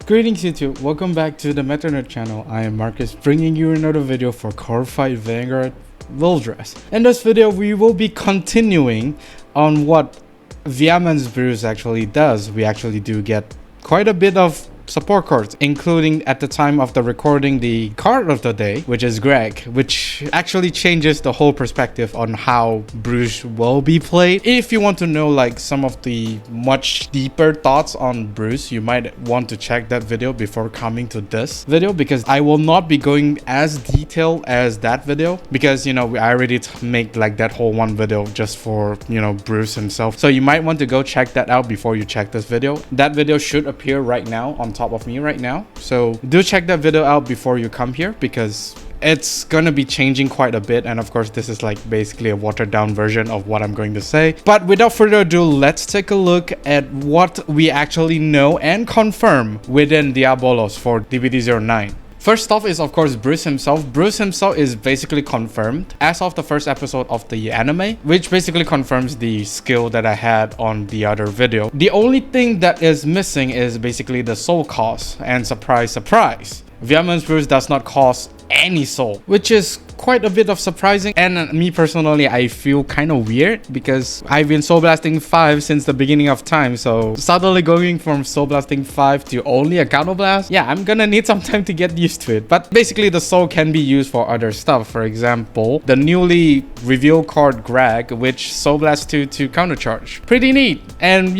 Greetings YouTube, welcome back to the MetaNerd channel. I am Marcus, bringing you another video for Cardfight Vanguard Overdress. In this video, we will be continuing on what Viamance Brews actually does. We actually do get quite a bit of support cards, including at the time of the recording the card of the day, which is Greg, which actually changes the whole perspective on how Brews will be played. If you want to know like some of the much deeper thoughts on Brews, you might want to check that video before coming to this video, because I will not be going as detailed as that video, because I already make like that whole one video just for Brews himself. So you might want to go check that out before you check this video. That video should appear right now on top of me right now, so do check that video out before you come here, because it's gonna be changing quite a bit, and of course this is like basically a watered down version of what I'm going to say. But without further ado, let's take a look at what we actually know and confirm within Diabolos for DBT09. First off is of course Bruce himself. Bruce himself is basically confirmed as of the first episode of the anime, which basically confirms the skill that I had on the other video. The only thing that is missing is basically the soul cost, and surprise surprise, Viamance Brews does not cost any soul, which is quite a bit of surprising. And me personally, I feel kind of weird because I've been soul blasting 5 since the beginning of time, so suddenly going from soul blasting 5 to only a counter blast, yeah, I'm gonna need some time to get used to it. But basically the soul can be used for other stuff. For example, the newly revealed card Greg, which soul blasts to counter charge. Pretty neat. And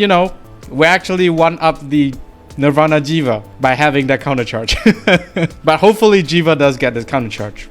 we actually one up the Nirvana Jiva by having that counter charge. But hopefully Jiva does get this counter charge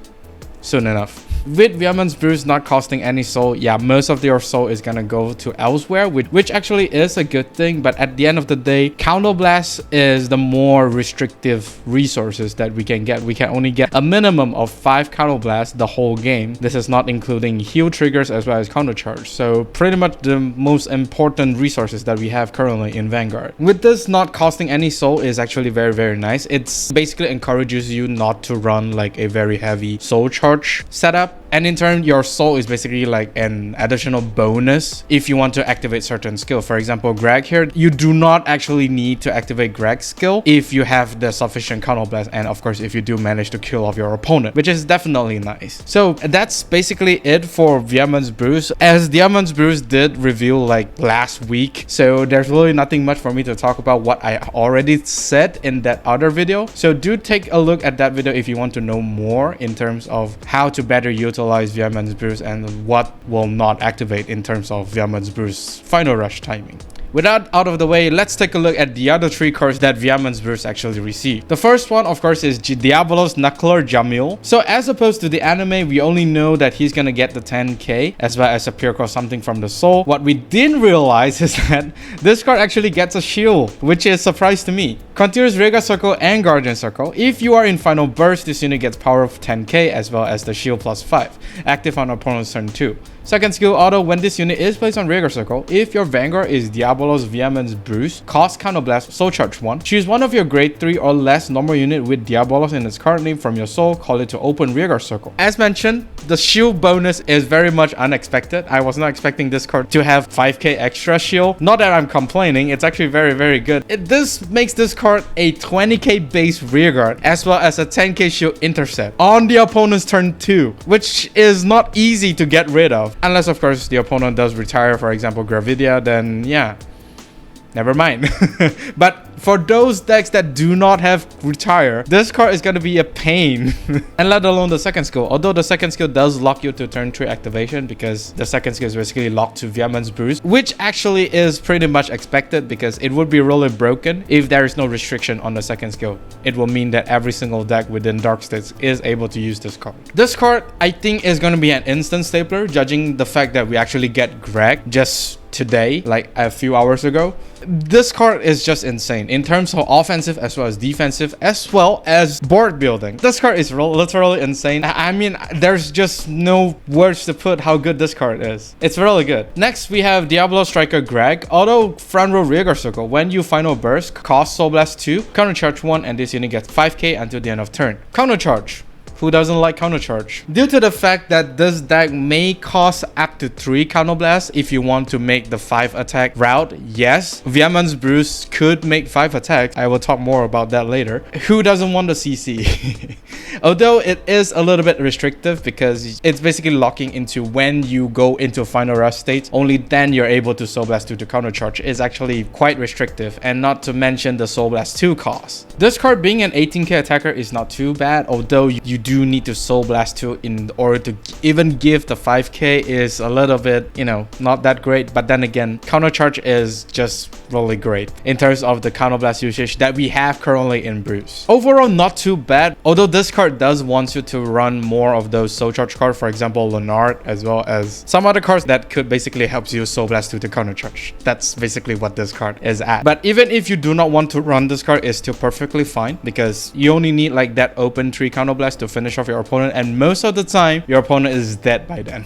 soon enough. With Viamance Brews not costing any soul, yeah, most of your soul is gonna go to elsewhere, which actually is a good thing. But at the end of the day, counter blast is the more restrictive resources that we can get. We can only get a minimum of 5 counter blasts the whole game. This is not including heal triggers as well as counter charge. So pretty much the most important resources that we have currently in Vanguard. With this not costing any soul is actually very nice. It's basically encourages you not to run like a very heavy soul charge setup. And in turn, your soul is basically like an additional bonus if you want to activate certain skill. For example, Greg here, you do not actually need to activate Greg's skill if you have the sufficient counter blast, and of course if you do manage to kill off your opponent, which is definitely nice. So that's basically it for Viamance Brews, as Viamance Brews did reveal like last week, so there's really nothing much for me to talk about what I already said in that other video. So do take a look at that video if you want to know more in terms of how to better utilize Viamance Brews and what will not activate in terms of Viamance Brews final rush timing. With that out of the way, let's take a look at the other 3 cards that Viamance Brews actually received. The first one, of course, is Diabolos Knuckler Jamil. So as opposed to the anime, we only know that he's gonna get the 10k as well as a pure cost something from the soul. What we didn't realize is that this card actually gets a shield, which is a surprise to me. Continuous Rega Circle and Guardian Circle. If you are in final burst, this unit gets power of 10k as well as the shield plus 5. Active on opponent's turn 2. Second skill auto, when this unit is placed on Rega Circle, if your Vanguard is Diabolos Viamance Brews, cost counter blast, soul charge 1. Choose one of your grade 3 or less normal unit with Diabolos in its card name from your soul, call it to open Rega Circle. As mentioned, the shield bonus is very much unexpected. I was not expecting this card to have 5k extra shield. Not that I'm complaining, it's actually very good. This makes this card a 20k base rearguard as well as a 10k shield intercept on the opponent's turn 2, which is not easy to get rid of. Unless, of course, the opponent does retire, for example, Gravidia, then yeah, never mind. But for those decks that do not have retire, this card is going to be a pain. And let alone the second skill. Although the second skill does lock you to turn 3 activation, because the second skill is basically locked to Viamance Brews, which actually is pretty much expected, because it would be really broken if there is no restriction on the second skill. It will mean that every single deck within Dark States is able to use this card. This card, I think, is going to be an instant stapler, judging the fact that we actually get Greg just today, like a few hours ago. This card is just insane in terms of offensive as well as defensive as well as board building. This card is literally insane. I mean, there's just no words to put how good this card is. It's really good. Next, we have Diablo Striker Greg. Auto front row Rega Circle. When you final burst, cost Soul Blast 2, counter charge 1, and this unit gets 5k until the end of turn. Counter charge. Who doesn't like counter charge? Due to the fact that this deck may cost up to 3 counterblast if you want to make the 5 attack route, yes, Viamance Bruce could make 5 attacks. I will talk more about that later. Who doesn't want the CC? Although it is a little bit restrictive because it's basically locking into when you go into final rush state, only then you're able to Soul Blast 2 to counter charge is actually quite restrictive, and not to mention the Soul Blast 2 cost. This card being an 18k attacker is not too bad, although you do need to Soul Blast 2 in order to even give the 5k is a little bit, you know, not that great. But then again, counter charge is just really great in terms of the counter blast usage that we have currently in Bruce. Overall, not too bad, although this card does want you to run more of those soul charge cards, for example Leonard, as well as some other cards that could basically help you Soul Blast 2 to counter charge. That's basically what this card is at. But even if you do not want to run this card, it's still perfectly fine because you only need like that open 3 counter blast to finish off your opponent, and most of the time your opponent is dead by then.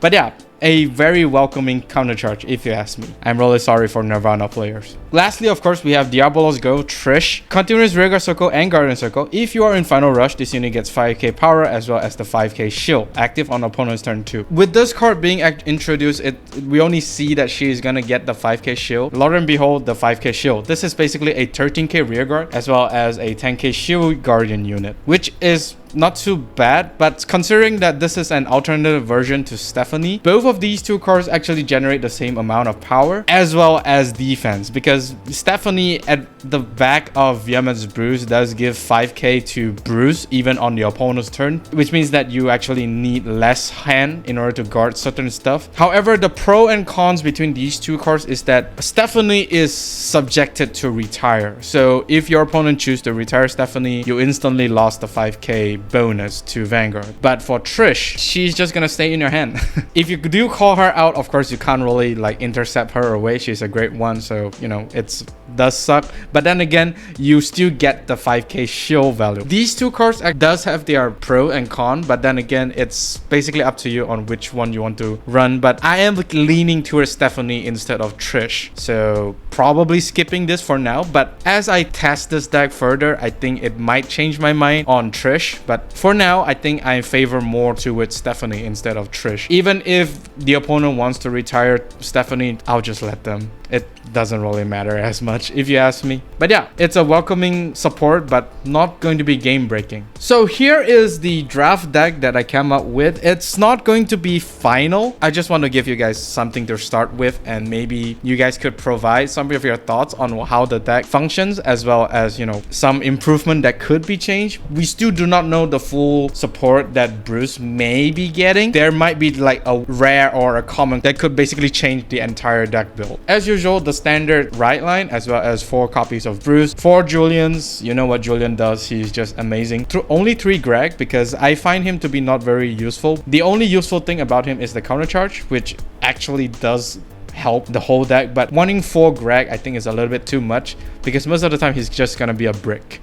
But yeah, a very welcoming counter charge if you ask me. I'm really sorry for Nirvana players. Lastly, of course, we have Diabolos Go, Trish, continuous Rearguard Circle and Guardian Circle. If you are in final rush, this unit gets 5k power as well as the 5k shield, active on opponent's turn 2. With this card being introduced, we only see that she is gonna get the 5k shield. Lo and behold, the 5k shield. This is basically a 13k Rearguard as well as a 10k shield Guardian unit, which is not too bad. But considering that this is an alternative version to Stephanie, both of these two cards actually generate the same amount of power as well as defense, because Stephanie at the back of Viamance Bruce does give 5k to Bruce even on the opponent's turn, which means that you actually need less hand in order to guard certain stuff. However, the pro and cons between these two cards is that Stephanie is subjected to retire. So if your opponent chooses to retire Stephanie, you instantly lost the 5k bonus to Vanguard. But for Trish, she's just gonna stay in your hand. If you do call her out, of course you can't really like intercept her away. She's a great one, so you know it does suck. But then again, you still get the 5k shield value. These two cards does have their pro and con, but then again, it's basically up to you on which one you want to run. But I am leaning towards Stephanie instead of Trish, so probably skipping this for now. But as I test this deck further, I think it might change my mind on Trish. But for now, I think I favor more towards Stephanie instead of Trish. Even if the opponent wants to retire Stephanie, I'll just let them. It doesn't really matter as much if you ask me. But yeah, it's a welcoming support, but not going to be game breaking. So here is the draft deck that I came up with. It's not going to be final. I just want to give you guys something to start with, and maybe you guys could provide some of your thoughts on how the deck functions, as well as, you know, some improvement that could be changed. We still do not know the full support that Bruce may be getting. There might be like a rare or a common that could basically change the entire deck build. As usual, the standard right line, as well as 4 copies of Bruce, 4 Julians. You know what Julian does, he's just amazing. Only 3 Greg, because I find him to be not very useful. The only useful thing about him is the counter charge, which actually does help the whole deck. But wanting 4 Greg, I think, is a little bit too much, because most of the time he's just gonna be a brick.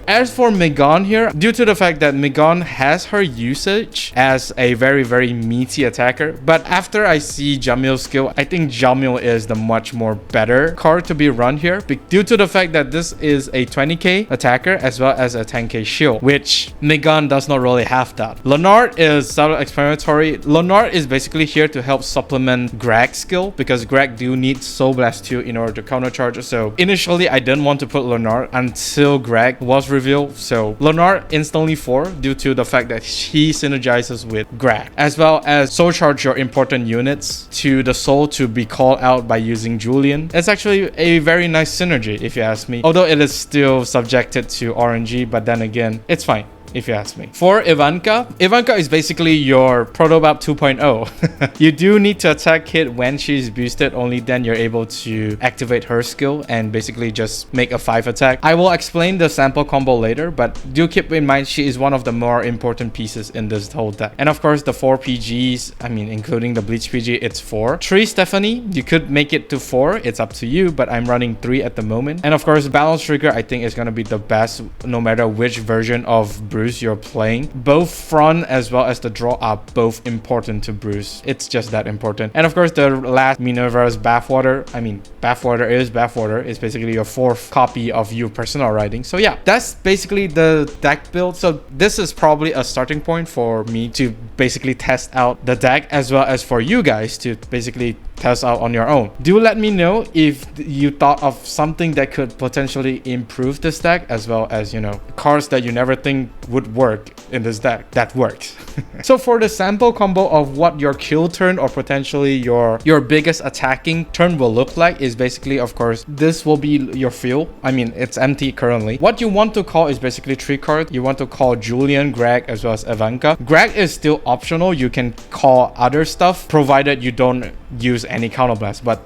As for Megan here, due to the fact that Megan has her usage as a very, very meaty attacker, but after I see Jamil's skill, I think Jamil is the much more better card to be run here, due to the fact that this is a 20k attacker as well as a 10k shield, which Megan does not really have that. Leonard is self-explanatory. Leonard is basically here to help supplement Greg's skill, because Greg do need Soul Blast 2 in order to counter charge. So initially I didn't want to put Leonard until Greg was revealed. So Leonard instantly 4 due to the fact that he synergizes with Greg, as well as soul charge your important units to the soul to be called out by using Julian. It's actually a very nice synergy if you ask me, although it is still subjected to RNG, but then again, it's fine if you ask me. For Ivanka is basically your Protobab 2.0. You do need to attack hit when she's boosted, only then you're able to activate her skill and basically just make a 5 attack. I will explain the sample combo later, but do keep in mind she is one of the more important pieces in this whole deck. And of course the 4 PGs, I mean including the Bleach PG, it's 4. 3 Stephanie, you could make it to 4, it's up to you, but I'm running 3 at the moment. And of course Balance Trigger I think is going to be the best no matter which version of Bruce Bruce you're playing. Both front as well as the draw are both important to Bruce. It's just that important. And of course, the last Minerva's Bathwater, I mean, Bathwater is Bathwater. It's basically your 4th copy of your personal writing. So yeah, that's basically the deck build. So this is probably a starting point for me to basically test out the deck, as well as for you guys to basically test out on your own. Do let me know if you thought of something that could potentially improve this deck, as well as, you know, cards that you never think would work in this deck that works. So for the sample combo of what your kill turn or potentially your biggest attacking turn will look like is basically, of course, this will be your field. I mean, it's empty currently. What you want to call is basically 3 cards. You want to call Julian, Greg, as well as Ivanka. Greg is still optional. You can call other stuff provided you don't use any counterblast, but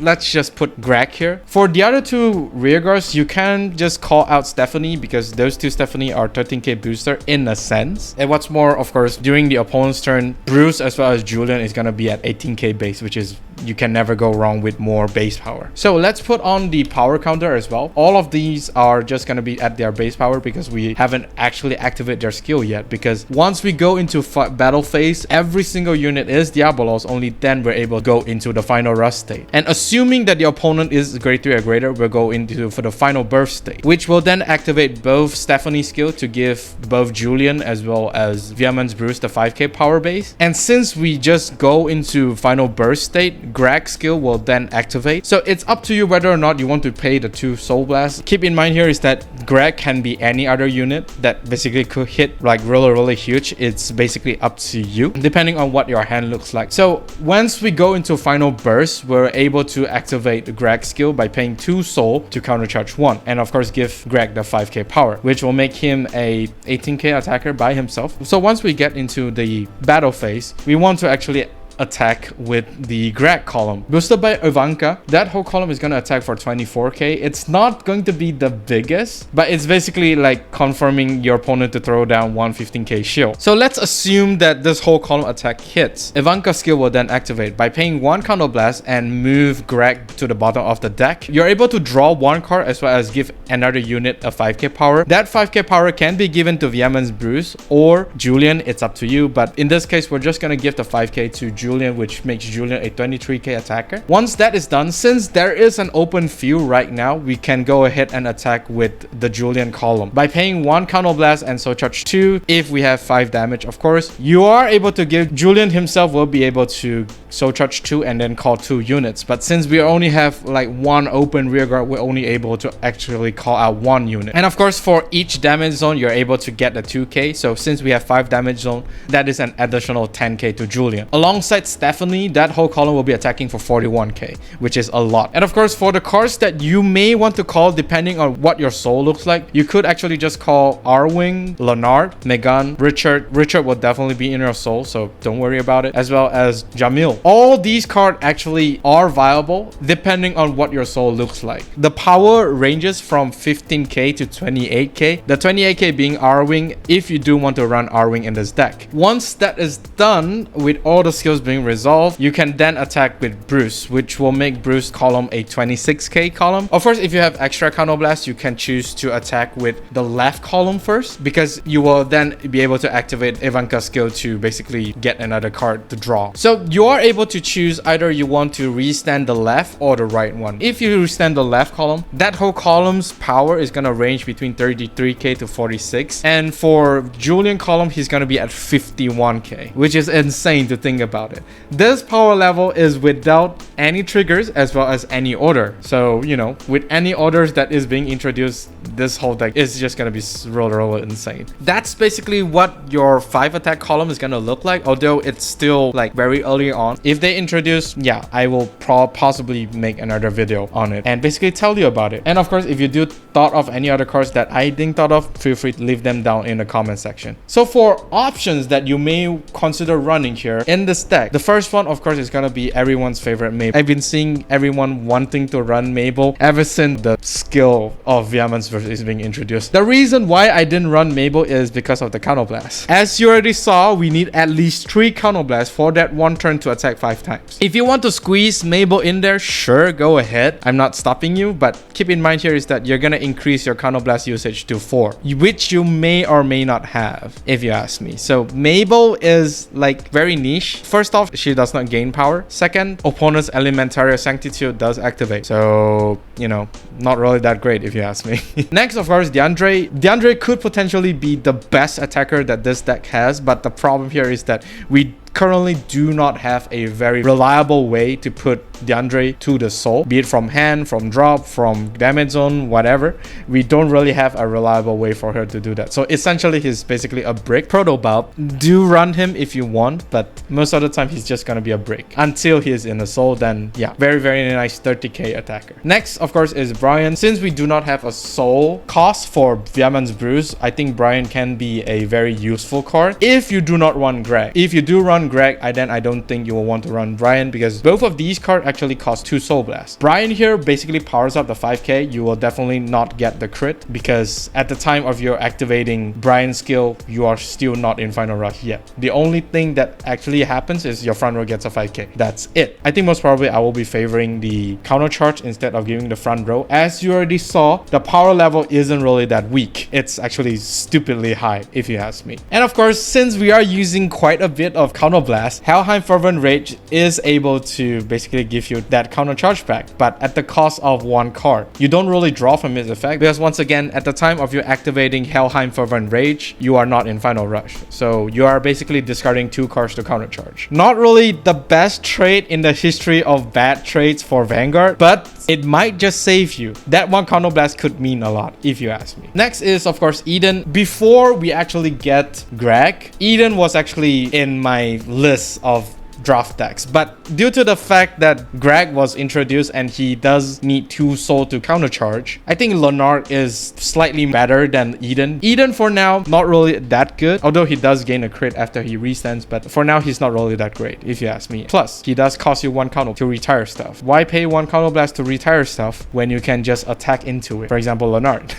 let's just put Greg here. For the other 2 rearguards, you can just call out Stephanie, because those 2 Stephanie are 13k booster in a sense. And what's more, of course, during the opponent's turn, Bruce as well as Julian is gonna be at 18k base, which is, you can never go wrong with more base power. So let's put on the power counter as well. All of these are just gonna be at their base power because we haven't actually activated their skill yet, because once we go into battle phase, every single unit is Diabolos. Only then we're able to go into the final rust state. And assuming that the opponent is grade 3 or greater, we'll go into for the final birth state, which will then activate both Stephanie's skill to give both Julian as well as Viamance Bruce the 5k power base. And since we just go into final burst state, Greg's skill will then activate. So it's up to you whether or not you want to pay the 2 soul blasts. Keep in mind here is that Greg can be any other unit that basically could hit like really huge. It's basically up to you depending on what your hand looks like. So once we go into final burst, we're able to activate Greg's skill by paying 2 soul to countercharge 1, and of course give Greg the 5k power, which will make him a 18k attacker by himself. So once we get into the battle phase, we want to actually attack with the Greg column. Boosted by Ivanka, that whole column is going to attack for 24k. It's not going to be the biggest, but it's basically like confirming your opponent to throw down 115k shield. So let's assume that this whole column attack hits. Ivanka's skill will then activate by paying 1 counterblast and move Greg to the bottom of the deck. You're able to draw 1 card as well as give another unit a 5k power. That 5k power can be given to Viamance Bruce or Julian. It's up to you, but in this case, we're just going to give the 5k to Julian, which makes Julian a 23k attacker. Once that is done, since there is an open field right now, we can go ahead and attack with the Julian column by paying 1 counterblast and so charge 2 if we have 5 damage. Of course, you are able to give Julian himself will be able to so charge 2 and then call 2 units, but since we only have like 1 open rearguard, we're only able to actually call out 1 unit. And of course, for each damage zone, you're able to get the 2k. So since we have 5 damage zone, that is an additional 10k to Julian. Alongside Stephanie, that whole column will be attacking for 41k, which is a lot. And of course, for the cards that you may want to call depending on what your soul looks like, you could actually just call Arwing, Leonard, Megan, Richard. Richard will definitely be in your soul, so don't worry about it, as well as Jamil. All these cards actually are viable depending on what your soul looks like. The power ranges from 15k to 28k, the 28k being Arwing if you do want to run Arwing in this deck. Once that is done, with all the skills being resolved, you can then attack with Bruce, which will make Bruce column a 26k column. Of course, if you have extra counterblast, you can choose to attack with the left column first, because you will then be able to activate Ivanka's skill to basically get another card to draw. So you are able to choose either you want to restand the left or the right one. If you restand the left column, that whole column's power is going to range between 33k to 46, and for Julian column, he's going to be at 51k, which is insane to think about it. This power level is without any triggers as well as any order. So, you know, with any orders that is being introduced, this whole deck is just going to be really insane. That's basically what your 5 attack column is going to look like, although it's still like very early on. If they introduce, yeah, I will possibly make another video on it and basically tell you about it. And of course, if you do thought of any other cards that I didn't thought of, feel free to leave them down in the comment section. So for options that you may consider running here in this deck, deck. The first one, of course, is gonna be everyone's favorite Mabel. I've been seeing everyone wanting to run Mabel ever since the skill of Viamance is being introduced. The reason why I didn't run Mabel is because of the counterblast. As you already saw, we need at least 3 counterblasts for that one turn to attack 5 times. If you want to squeeze Mabel in there, sure, go ahead. I'm not stopping you, but keep in mind here is that you're gonna increase your counterblast usage to 4, which you may or may not have, if you ask me. So Mabel is like very niche. First off, she does not gain power. Second, opponent's Elementaria Sanctitude does activate. So, you know, not really that great if you ask me. Next, of course, DeAndre. DeAndre could potentially be the best attacker that this deck has, but the problem here is that we currently do not have a very reliable way to put DeAndre to the soul, be it from hand, from drop, from damage zone, whatever. We don't really have a reliable way for her to do that. So essentially, he's basically a brick. Proto Bulb, do run him if you want, but most of the time he's just gonna be a brick until he is in the soul. Then yeah, very nice 30k attacker. Next, of course, is Brian. Since we do not have a soul cost for Viamance Bruise, I think Brian can be a very useful card if you do not run Greg. If you do run Greg, then I don't think you will want to run Brian, because both of these cards actually cost 2 Soul Blasts. Brian here basically powers up the 5k. You will definitely not get the crit, because at the time of your activating Brian's skill, you are still not in Final Rush yet. The only thing that actually happens is your front row gets a 5k. That's it. I think most probably I will be favoring the counter charge instead of giving the front row. As you already saw, the power level isn't really that weak. It's actually stupidly high if you ask me. And of course, since we are using quite a bit of counter blast, Helheim Fervent Rage is able to basically give you that counter charge back, but at the cost of 1 card. You don't really draw from his effect, because once again, at the time of you activating Helheim Fervent Rage, you are not in Final Rush. So you are basically discarding 2 cards to counter charge. Not really the best trade in the history of bad trades for Vanguard, but it might just save you. That 1 counter blast could mean a lot if you ask me. Next is of course Eden. Before we actually get Greg, Eden was actually in my list of draft decks, but due to the fact that Greg was introduced and he does need 2 soul to countercharge, I think Leonard is slightly better than Eden. Eden for now, not really that good, although he does gain a crit after he resends, but for now he's not really that great if you ask me. Plus, he does cost you 1 counter to retire stuff. Why pay 1 counter blast to retire stuff when you can just attack into it? For example, Leonard.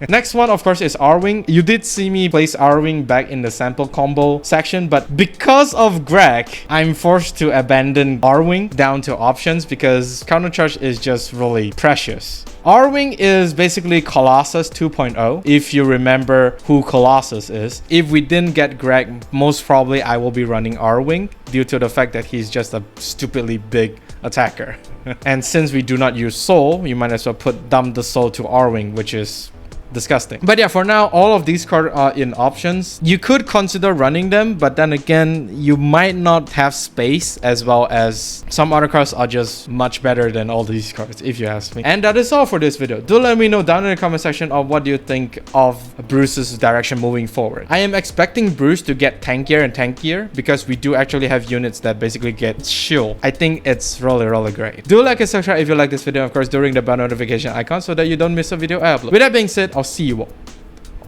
Next one, of course, is R-Wing. You did see me place R-Wing back in the sample combo section, but because of Greg, I'm forced to abandon R-Wing down to options, because countercharge is just really precious. R-Wing is basically Colossus 2.0, if you remember who Colossus is. If we didn't get Greg, most probably I will be running R-Wing due to the fact that he's just a stupidly big attacker. And since we do not use soul, you might as well dump the soul to R-Wing, which is disgusting. But yeah, for now, all of these cards are in options. You could consider running them, but then again, you might not have space, as well as some other cards are just much better than all these cards, if you ask me. And that is all for this video. Do let me know down in the comment section of what do you think of Bruce's direction moving forward. I am expecting Bruce to get tankier and tankier, because we do actually have units that basically get shield. I think it's really great. Do like and subscribe if you like this video, of course, during the bell notification icon, so that you don't miss a video I upload. With that being said, I'll see you all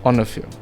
on the field.